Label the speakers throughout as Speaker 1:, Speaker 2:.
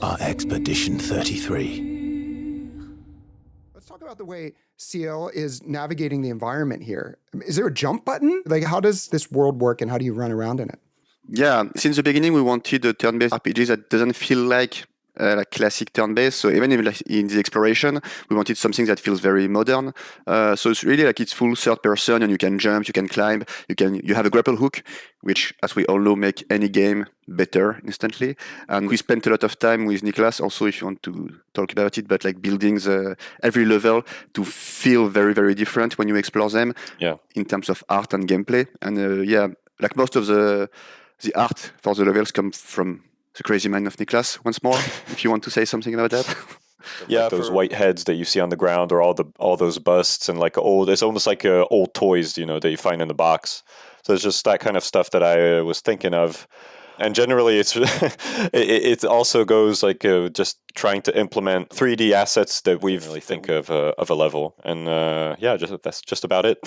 Speaker 1: are Expedition 33.
Speaker 2: Let's talk about the way CL is navigating the environment here. Is there a jump button? Like, how does this world work and how do you run around in it?
Speaker 3: Yeah, since the beginning, we wanted a turn-based RPG that doesn't feel like classic turn-based. So even in the exploration, we wanted something that feels very modern. So it's really like it's full third person, and you can jump, you can climb, you have a grapple hook, which, as we all know, make any game better instantly. And we spent a lot of time with Nicholas also, if you want to talk about it, but like building every level to feel very, very different when you explore them.
Speaker 4: Yeah.
Speaker 3: In terms of art and gameplay. And like most of the art for the levels come from the crazy mind of Niklas, once more, if you want to say something about that.
Speaker 4: Yeah, like those white heads that you see on the ground, or all those busts, and like it's almost like old toys, that you find in the box. So it's just that kind of stuff that I was thinking of. And generally, it also goes like just trying to implement 3D assets that we really think of a level. And that's just about it.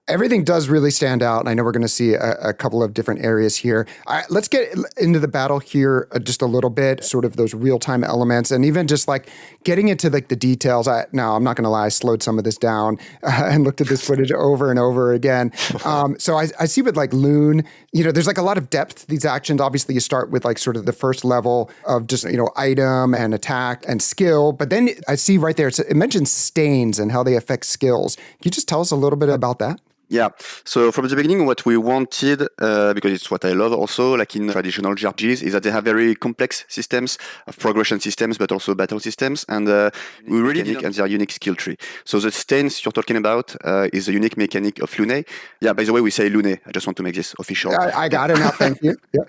Speaker 2: Everything does really stand out, and I know we're going to see a couple of different areas here. All right, let's get into the battle here just a little bit, sort of those real-time elements, and even just like getting into like the details. Now, I'm not going to lie, I slowed some of this down and looked at this footage over and over again. So I see with like Loon, there's like a lot of depth to these actions. Obviously, you start with like sort of the first level of just, item and attack and skill, but then I see right there, it mentions stains and how they affect skills. Can you just tell us a little bit about that?
Speaker 3: Yeah, so from the beginning, what we wanted, because it's what I love also, like in traditional JRPGs, is that they have very complex systems of progression systems, but also battle systems, and we really unique and their unique skill tree. So the stains you're talking about is a unique mechanic of Lune. Yeah, by the way, we say Lune. I just want to make this official.
Speaker 2: I got it now, thank you. Yeah.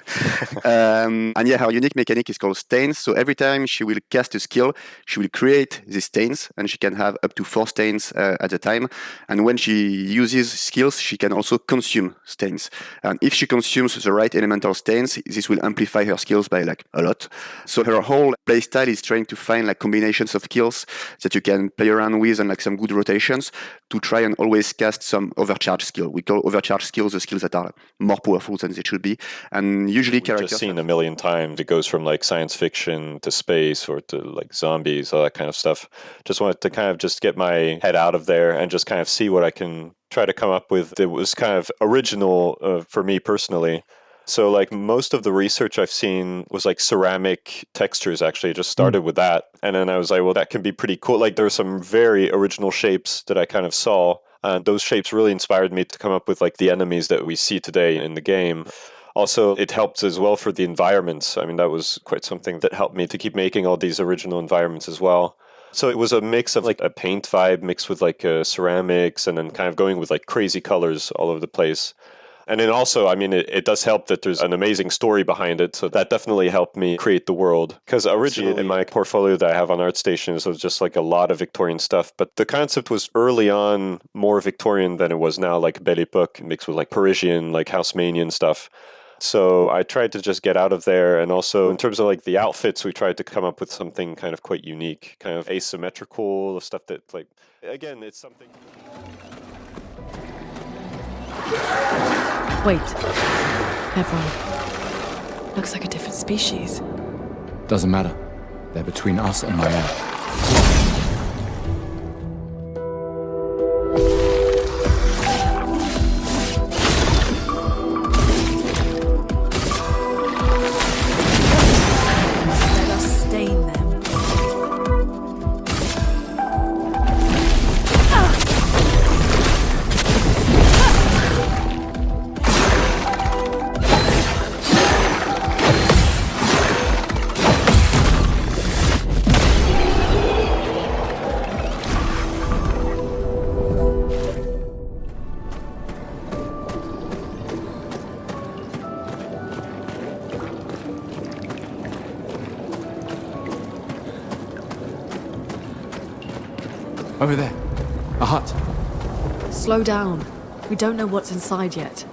Speaker 3: Her unique mechanic is called stains. So every time she will cast a skill, she will create these stains, and she can have up to 4 stains at a time. And when she uses skills, she can also consume stains. And if she consumes the right elemental stains, this will amplify her skills by like a lot. So her whole playstyle is trying to find like combinations of skills that you can play around with and like some good rotations to try and always cast some overcharged skill. We call overcharged skills the skills that are more powerful than they should be. And usually characters...
Speaker 4: Just seen a million times. It goes from like science fiction to space or to like zombies, all that kind of stuff. Just wanted to kind of just get my head out of there and just kind of see what I can try to come up with that was kind of original for me personally. So like most of the research I've seen was like ceramic textures, actually. I just started with that. And then I was like, well, that can be pretty cool. Like there's some very original shapes that I kind of saw. And those shapes really inspired me to come up with like the enemies that we see today in the game. Also, it helped as well for the environments. I mean, that was quite something that helped me to keep making all these original environments as well. So it was a mix of like a paint vibe mixed with like ceramics and then kind of going with like crazy colors all over the place. And then also, I mean, it does help that there's an amazing story behind it. So that definitely helped me create the world. Because originally in my portfolio that I have on ArtStation, it was just like a lot of Victorian stuff. But the concept was early on more Victorian than it was now, like Belle Époque mixed with like Parisian, like Haussmannian stuff. So I tried to just get out of there. And also in terms of like the outfits, we tried to come up with something kind of quite unique, kind of asymmetrical stuff that like, again, it's something.
Speaker 5: Wait. Everyone. Looks like a different species.
Speaker 1: Doesn't matter. They're between us and my own.
Speaker 6: Over there. A hut.
Speaker 5: Slow down. We don't know what's inside yet.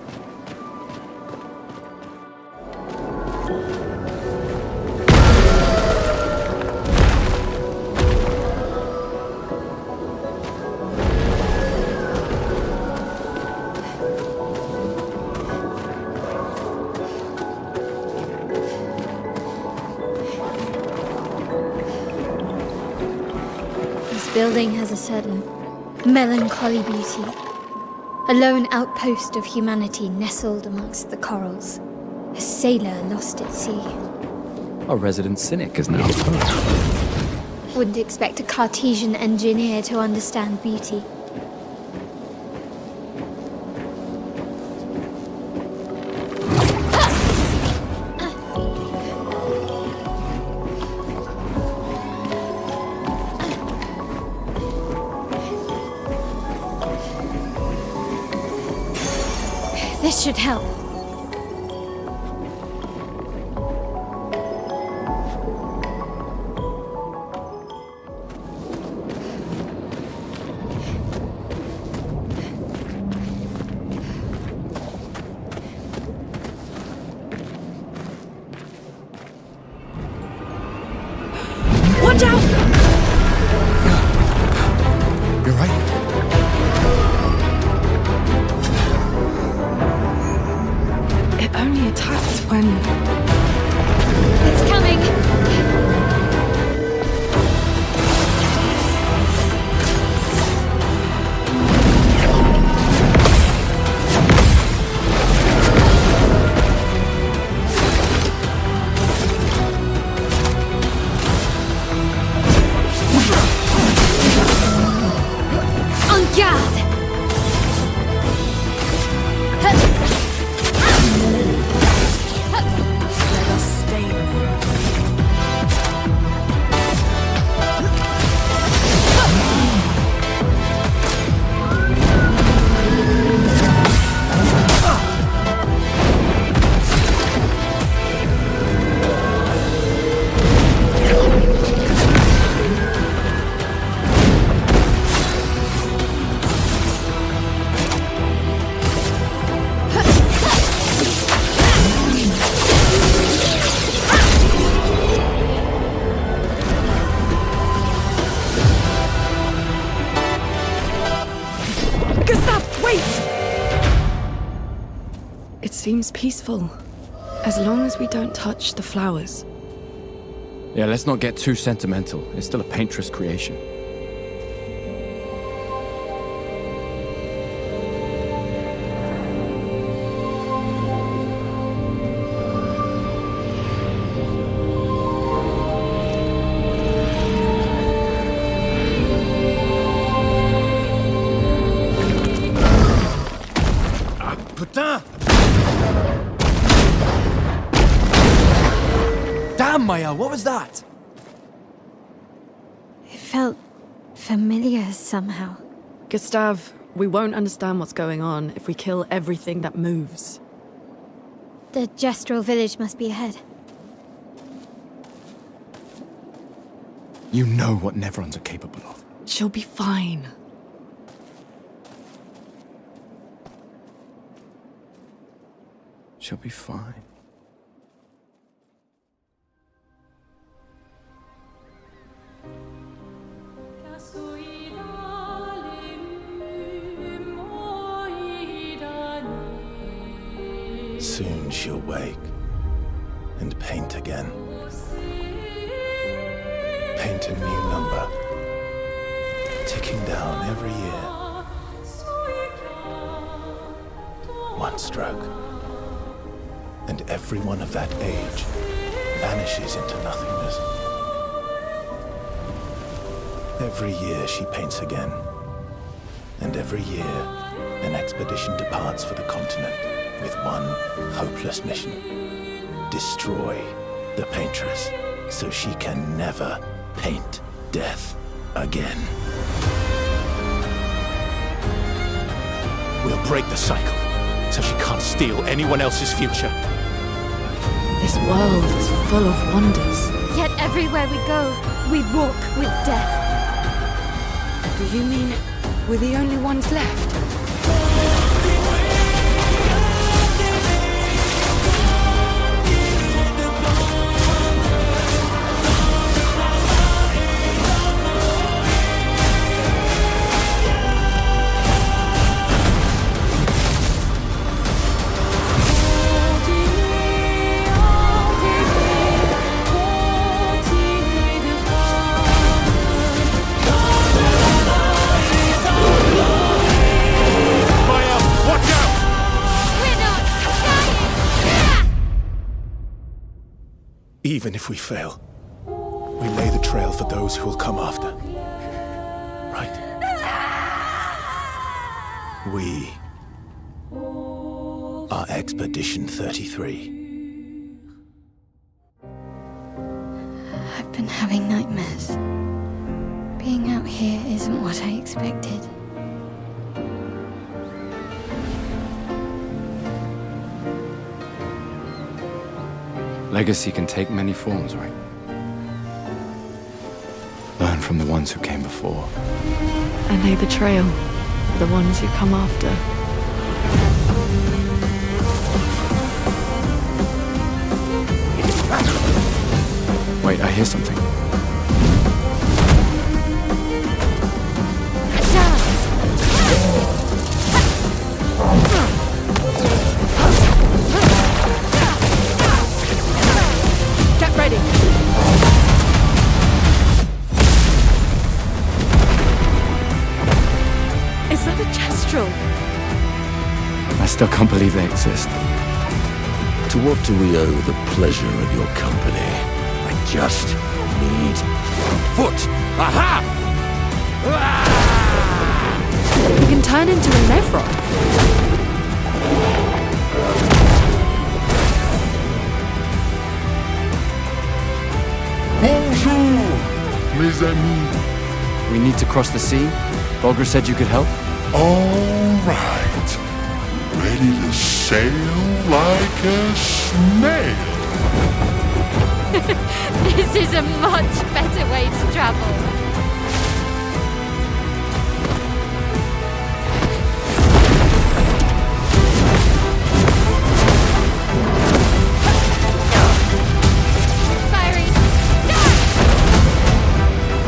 Speaker 7: building has a certain melancholy beauty. A lone outpost of humanity nestled amongst the corals. A sailor lost at sea.
Speaker 1: Our resident cynic is now.
Speaker 7: Wouldn't expect a Cartesian engineer to understand beauty. This should help.
Speaker 5: Watch out!
Speaker 1: You're right.
Speaker 5: It only attacks when...
Speaker 7: It's coming! En garde!
Speaker 5: Let us stay there. Gustav, wait! It seems peaceful. As long as we don't touch the flowers.
Speaker 1: Yeah, let's not get too sentimental. It's still a painter's creation.
Speaker 6: Putain! Damn, Maya, what was that?
Speaker 7: It felt familiar somehow.
Speaker 5: Gustav, we won't understand what's going on if we kill everything that moves.
Speaker 7: The gestural village must be ahead.
Speaker 1: You know what Nevrons are capable of.
Speaker 5: She'll be fine.
Speaker 1: She'll be fine.
Speaker 8: Soon she'll wake and paint again. Paint a new number, ticking down every year. One stroke, and everyone of that age vanishes into nothingness. Every year she paints again, and every year an expedition departs for the continent with one hopeless mission: destroy the paintress so she can never paint death again. We'll break the cycle so she can't steal anyone else's future.
Speaker 5: This world is full of wonders.
Speaker 7: Yet everywhere we go, we walk with death.
Speaker 5: Do you mean we're the only ones left?
Speaker 8: Even if we fail, we lay the trail for those who will come after. Right? We are Expedition 33.
Speaker 7: I've been having nightmares. Being out here isn't what I expected.
Speaker 1: Legacy can take many forms, right? Learn from the ones who came before.
Speaker 5: And lay the trail for the ones who come after.
Speaker 1: Wait, I hear something.
Speaker 5: Get ready! Is that a Kestrel?
Speaker 1: I still can't believe they exist.
Speaker 9: To what do we owe the pleasure of your company? I just need one foot. Aha!
Speaker 5: You can turn into a Nevrod.
Speaker 10: Bonjour, mes amis.
Speaker 1: We need to cross the sea? Bulger said you could help?
Speaker 10: All right. Ready to sail like a snail.
Speaker 7: This is a much better way to travel.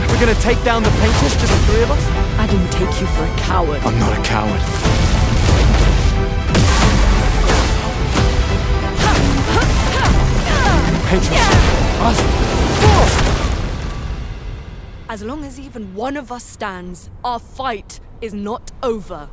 Speaker 6: We're gonna take down the painters, just the three of us?
Speaker 5: I didn't take you for a coward.
Speaker 1: I'm not a coward.
Speaker 6: Patrons, us,
Speaker 5: As long as even one of us stands, our fight is not over.